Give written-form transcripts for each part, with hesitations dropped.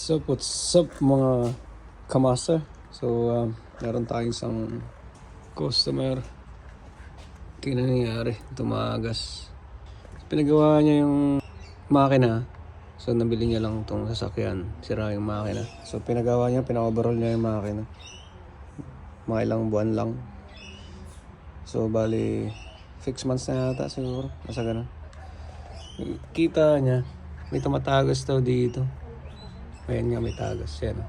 What's up mga kamaster? Meron tayong isang customer. Kaya nangyayari, tumagas. Pinagawa niya yung makina. So nabili niya lang itong sasakyan. Sira yung makina. So pinagawa niya, pina-overhaul niya yung makina. Mga ilang buwan lang. So bali 6 months na yata siguro. Nasa ganun. Kita niya, may tumatagas daw dito. Ayan nga, may tagas yan.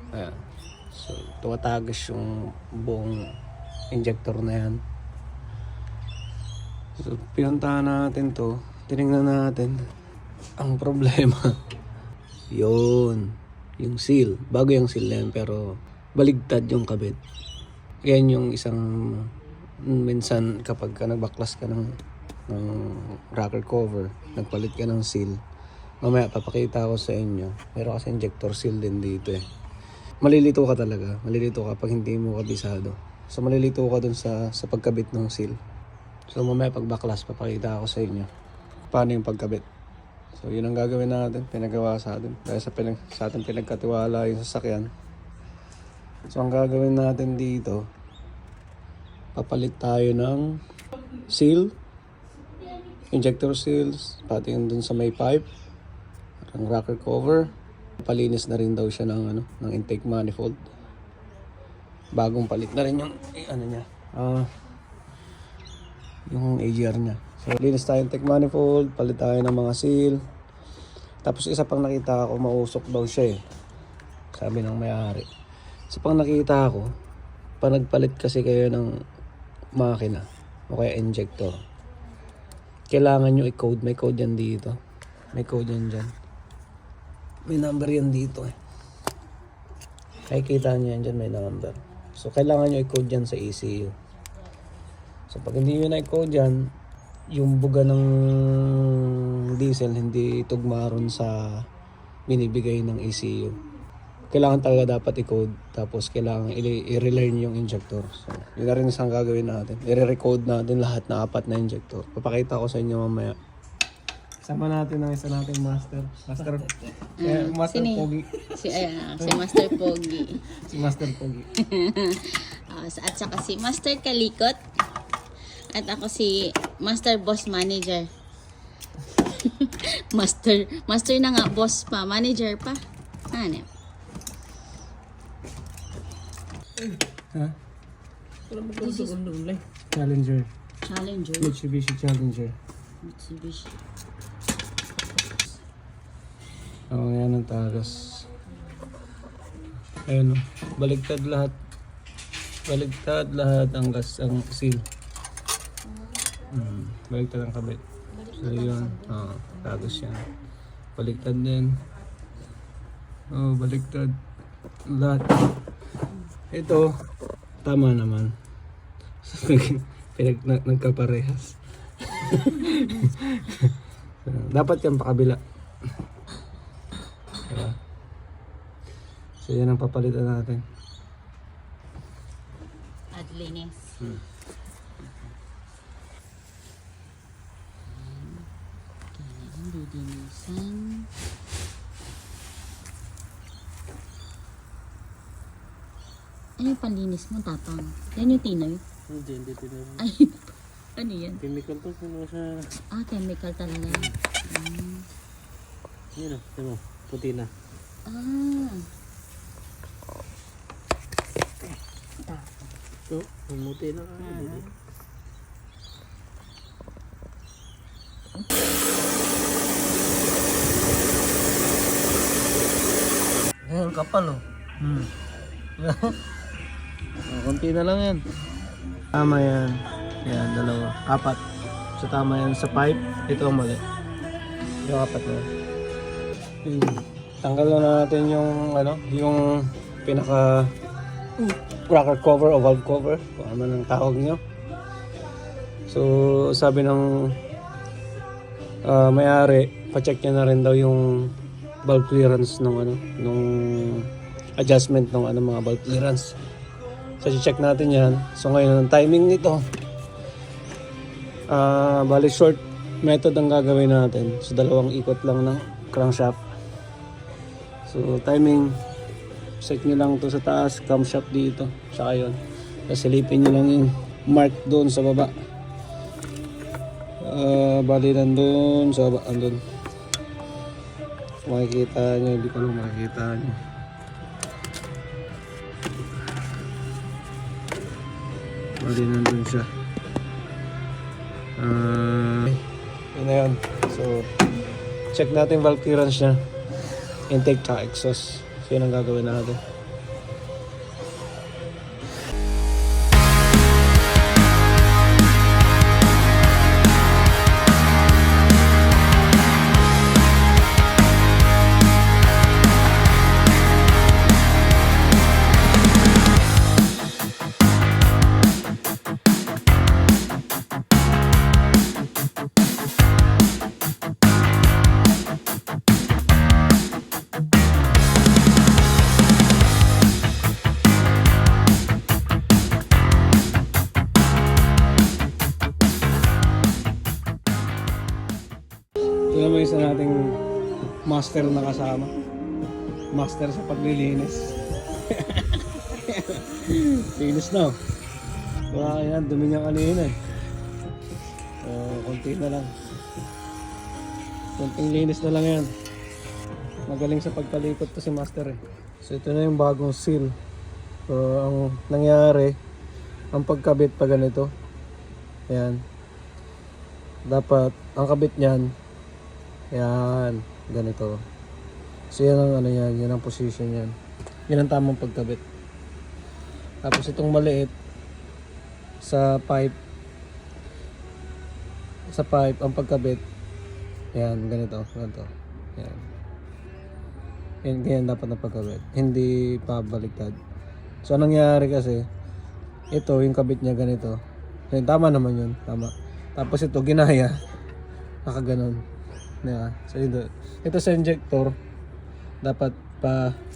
Ayan. So, tumatagas yung buong injector na yan. So, pinuntahan natin to. Tinignan natin. Ang problema, yun. Yung seal. Bago yung seal na yan, pero baligtad yung kabit. Yan yung isang minsan kapag ka nagbaklas ka ng rocker cover, nagpalit ka ng seal. Mamaya papakita ko sa inyo. Meron kasi injector seal din dito eh. Malilito ka talaga. Malilito ka pag hindi mo kabisado. So malilito ka dun sa pagkabit ng seal. So mamaya pag baklas papakita ko sa inyo paano yung pagkabit. So yun ang gagawin natin. Pinagawa sa atin. Dahil sa atin pinagkatiwala yung sasakyan. So ang gagawin natin dito, papalit tayo ng seal, injector seals, pati yung dun sa may pipe, ang rocker cover. Palinis na rin daw siya ng intake manifold. Bagong palit na rin yung niya, yung AGR niya. So linis tayo intake manifold, palit tayo ng mga seal. Tapos isa pang nakita ko, mausok daw siya eh. Sabi ng may-ari. Isa pang nakita ko, pag nagpalit kasi kayo ng makina o kaya injector, kailangan nyo i-code. May code yan dito. May code yan dyan. May number yan dito eh. Nakikita nyo yan dyan, may number. So, kailangan nyo i-code yan sa ECU. So, pag hindi nyo na-i-code yan, yung buga ng diesel hindi tugma ron sa binibigay ng ECU. Kailangan talaga dapat i-code. Tapos, kailangan i-relearn yung injector. So, yun na rin isang gagawin natin. I-recode natin lahat na 4 na injector. Papakita ko sa inyo mamaya. Sama natin ang isa nating master. Master Pogi. Si Master Pogi. Si Master Pogi. At saka si Master Kalikot. At ako si Master Boss Manager. Master na nga, boss pa. Manager pa. Ano? Ha? Challenger. Challenger. Mitsubishi Challenger. Mitsubishi. Yan ang tagas. Ayun o. Baligtad lahat. Baligtad lahat ang gas, ang seal. Baligtad ang kabit. So yun. Tagas yan. Baligtad din. Baligtad. Lahat. Ito, tama naman. Nagkaparehas. Dapat yan pakabila. So yan ang papalitan natin. At linis. Didinisan. Ano yung panlinis mo, Tatang? Yan yung tinoy? Hindi tinoy. Ay, ano yan? Chemical to, kung sa... Chemical talaga. Yun o, ito mo, puti na. Ito, mamuti na ka. Ayan, kapal o. Konti na lang yan. Tama yan. Yan, 2. 4. So tama yan sa pipe. Ito ang mali. Yung 4 na yan. Tanggal na natin yung yung pinaka rocker cover o valve cover, kung ano ang tawag nyo. So sabi ng may-ari, pa-check niya na rin daw yung valve clearance nung adjustment ng mga valve clearance. So check natin yan. So ngayon ang timing nito, bali short method ang gagawin natin. So 2 ikot lang ng crankshaft. So So timing, set nyo lang to sa taas, camshaft dito, saka yun. Tapos silipin nyo lang yung mark doon sa baba. Bali nandun sa baba, andun. Makikita nyo, hindi ko lang makikita nyo. Bali nandun siya. Yun na yun. So, check natin valve clearance niya. Intake tsaka exhaust. So, yun ang gagawin natin. Ito naman isa nating master na kasama. Master sa paglilinis. Linis na. Baka yan, dumi niya kanina. Konti na lang. Konting linis na lang yan. Magaling sa pagpalikot to si master eh. So ito na yung bagong seal. So ang nangyari, ang pagkabit pa ganito. Ayan. Dapat, ang kabit niyan, yan, ganito. So yan ang ano yan, yan ang position yan. Yan ang tamang pagkabit. Tapos itong maliit sa pipe ang pagkabit, yan, ganito, ganito. Yan. Yan, ganyan dapat na pagkabit. Hindi pa baliktad. So anong nangyari kasi, ito yung kabit niya ganito. Yan, tama naman yun, tama. Tapos ito ginaya, nakaganon. Diba? So ito sa injector dapat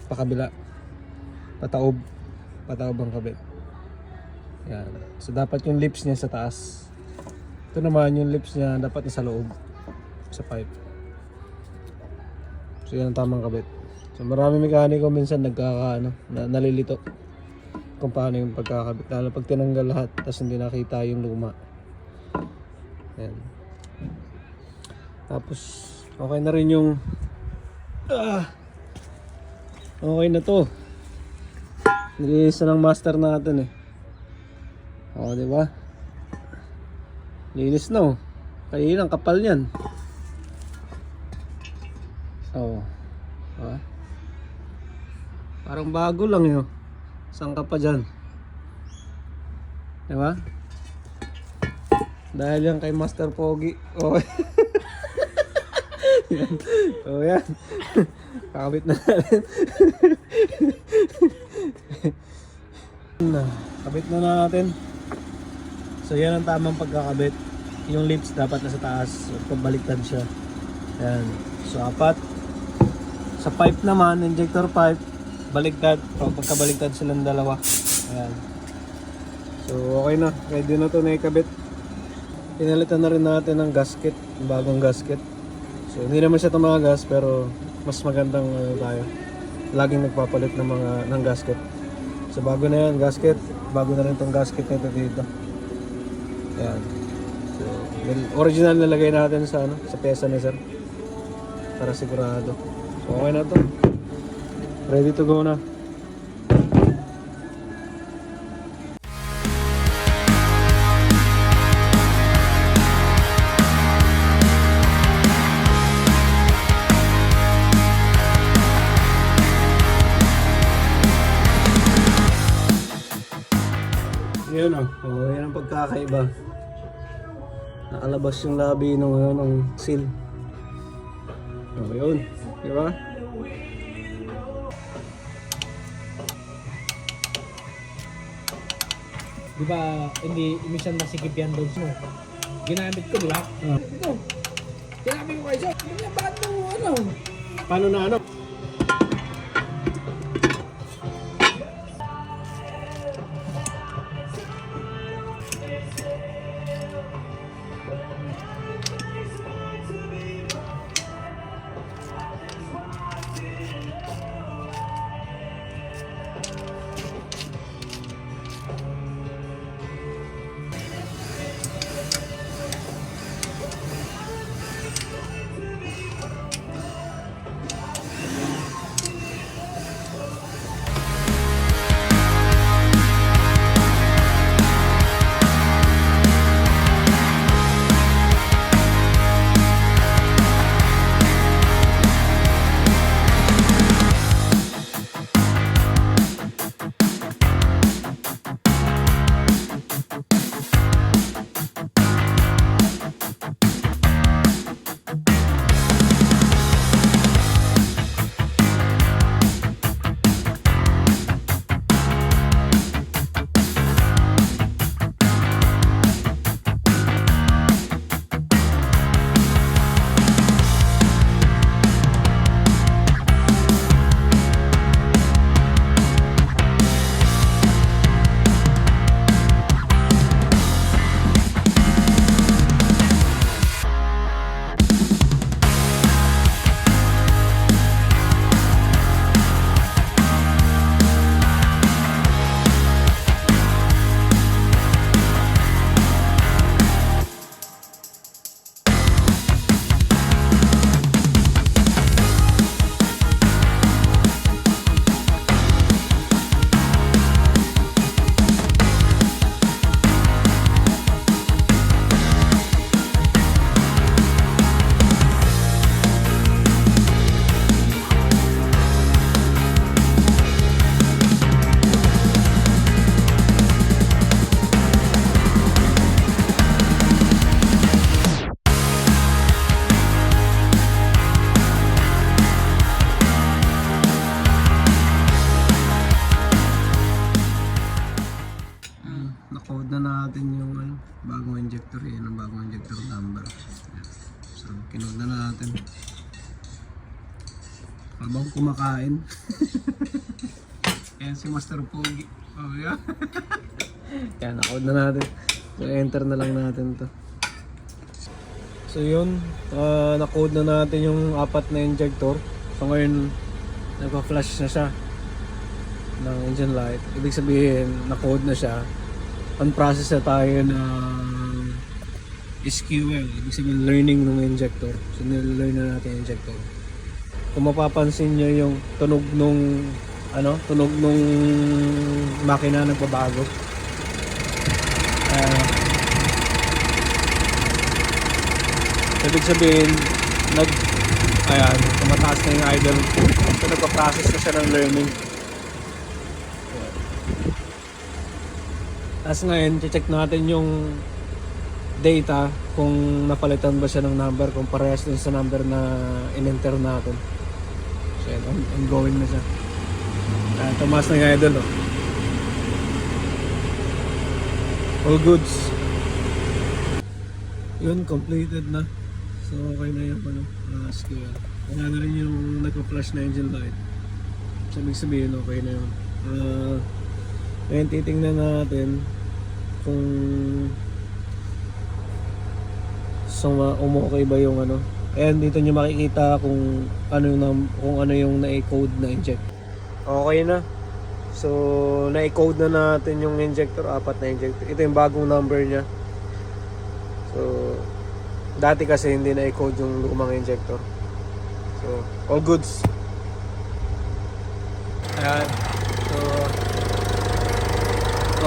pakabila, pataob ang kabit. Yan. So dapat yung lips niya sa taas. Ito naman yung lips niya dapat nasa loob sa pipe. So yan ang tamang kabit. So marami mekaniko minsan nalilito kung paano yung pagkakabit, lalo pag tinanggal lahat tapos hindi nakita yung luma. Yan. Tapos okay na rin yung okay na to. Nilinis na ng master natin eh. O, di ba? Linis na oh. Kaya ang kapal niyan. Oh. Ha? Parang bago lang yun. Saan ka pa dyan? Di ba? Dahil yan kay Master Pogi. Oh. Yan. Oh yan. Kakabit na natin. Kabit na natin. So yan ang tamang pagkakabit. Yung lips dapat nasa taas. Pabaliktad siya. Yan. So apat. Sa pipe naman, injector pipe, baliktad. Pagkabaliktad silang dalawa. Ayan. So okay na. Ready na to na ikabit. Pinalitan na rin natin ng gasket. Bagong gasket. So hindi naman siya tumagas pero mas magandang tayo. Laging nagpapalit ng gasket. So bago na yan gasket, bago na rin tong gasket nito dito. Ayan. So original nilagay natin sa sa pyesa ni sir. Para sigurado. So okay na to. Ready to go na. Yun o, yan ang pagkakaiba. Nakalabas yung labi ng seal. O yun, di ba? Di ba, hindi minsan masikip yan doon mo. Ginamit ko, di ba? Ito. Sinabi ko kayo, bakit mo ano? Paano na ano? Kinood na natin. Habang kumakain. Ayan si Master Pogi. Oh, yeah. Kaya na-code na natin. So, enter na lang natin to. So yun, na-code na natin yung 4 na injector. So ngayon, nagpa-flash na siya ng engine light. Ibig sabihin, na-code na siya. On-process na tayo ng SQL. Ibig sabihin, learning ng injector. So nil-learn na natin yung injector. Kung mapapansin nyo yung tunog nung makina nagbabago. Ibig sabihin, tumataas na yung idle. So nagpa-process na siya ng learning. Tapos ngayon, check natin yung data kung napalitan ba siya ng number, kung parehas dun sa number na in-enter natin. So yan, ongoing na siya. Tumaas na yung idle. All goods. Yun, completed na. So okay na yung SQL. Wala na rin yung nagpa-flash na engine light. So ibig sabihin okay na yun. Ngayon titingnan natin kung umokay ba yung ano. And dito nyo makikita kung ano yung na-code na inject. Okay na. So na-code na natin yung injector, 4 na injector. Ito yung bagong number niya. So dati kasi hindi na-code yung lumang injector. So all goods. Ayan. So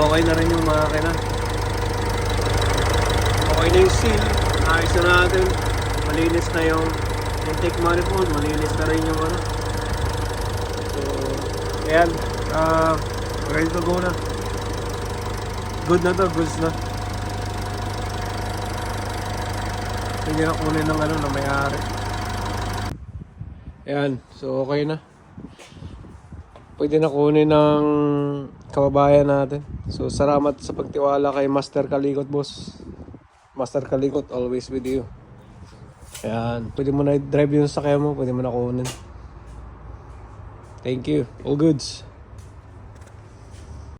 okay na rin yung makina. Okay na yung seal. Ayos na natin. Malinis na yung intake manifold. Malinis na rin yung ano. So ayan. Ready to go na. Good na to. Goods na. Hindi na kunin ng ano na may-ari. Ayan. So okay na. Pwede na kunin ng kababayan natin. So salamat sa pagtiwala kay Master Kalikot, boss. Master Kalikot, always with you. Ayan. Pwede mo na drive yung sakya mo. Pwede mo na kunin. Thank you. All goods.